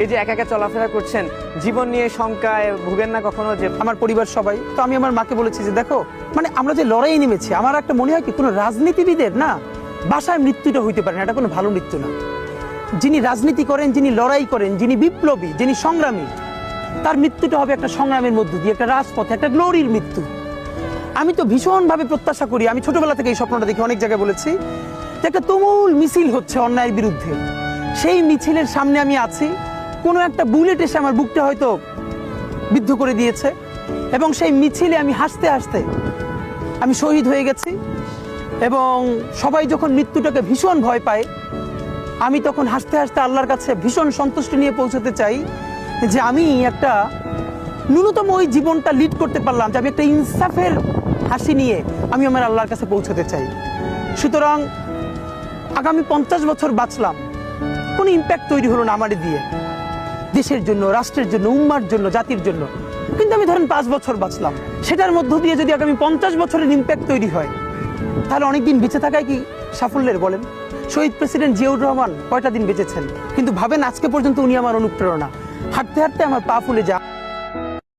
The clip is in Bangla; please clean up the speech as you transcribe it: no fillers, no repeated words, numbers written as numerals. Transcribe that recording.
এই যে একা একা চলাফেরা করছেন, জীবন নিয়ে শঙ্কায় ভুগেন না কখনো? যে আমার পরিবার সবাই তো, আমি আমার মাকে বলেছি যে দেখো, মানে আমরা যে লড়াই নেমেছি, আমার একটা মনে হয় কি, কোনো রাজনীতিবিদের না বাসায় মৃত্যুটা হইতে পারে না, এটা কোনো ভালো মৃত্যু না। যিনি রাজনীতি করেন, যিনি লড়াই করেন, যিনি বিপ্লবী, যিনি সংগ্রামী, তার মৃত্যুটা হবে একটা সংগ্রামের মধ্য দিয়ে, একটা রাজপথে, একটা গ্লোরির মৃত্যু। আমি তো ভীষণভাবে প্রত্যাশা করি, আমি ছোটবেলা থেকে এই স্বপ্নটা দেখি, অনেক জায়গায় বলেছি যে একটা তুমুল মিছিল হচ্ছে অন্যায়ের বিরুদ্ধে, সেই মিছিলের সামনে আমি আছি, কোনো একটা বুলেট এসে আমার বুকটা হয়তো বিদ্ধ করে দিয়েছে, এবং সেই মিছিলে আমি হাসতে হাসতে আমি শহীদ হয়ে গেছি। এবং সবাই যখন মৃত্যুটাকে ভীষণ ভয় পায়, আমি তখন হাসতে হাসতে আল্লাহর কাছে ভীষণ সন্তুষ্টি নিয়ে পৌঁছতে চাই যে আমি একটা ন্যূনতম ওই জীবনটা লিড করতে পারলাম, যে আমি একটা ইনসাফের হাসি নিয়ে আমি আমার আল্লাহর কাছে পৌঁছতে চাই। সুতরাং আগামী 50 বছর বাঁচলাম, কোনো ইম্প্যাক্ট তৈরি হলো না আমার দিয়ে, দেশের জন্য, রাষ্ট্রের জন্য, উম্মার জন্য, জাতির জন্য। কিন্তু আমি ধরেন 5 বছর বাঁচলাম, সেটার মধ্য দিয়ে যদি আগামী 50 বছরের ইম্প্যাক্ট তৈরি হয়, তাহলে অনেকদিন বেঁচে থাকায় কি সাফল্যের বলেন? শহীদ প্রেসিডেন্ট জিয়াউর রহমান কয়টা দিন বেঁচেছেন, কিন্তু ভাবেন আজকে পর্যন্ত উনি আমার অনুপ্রেরণা। হাঁটতে হাঁটতে আমার পা ফুলে যায়।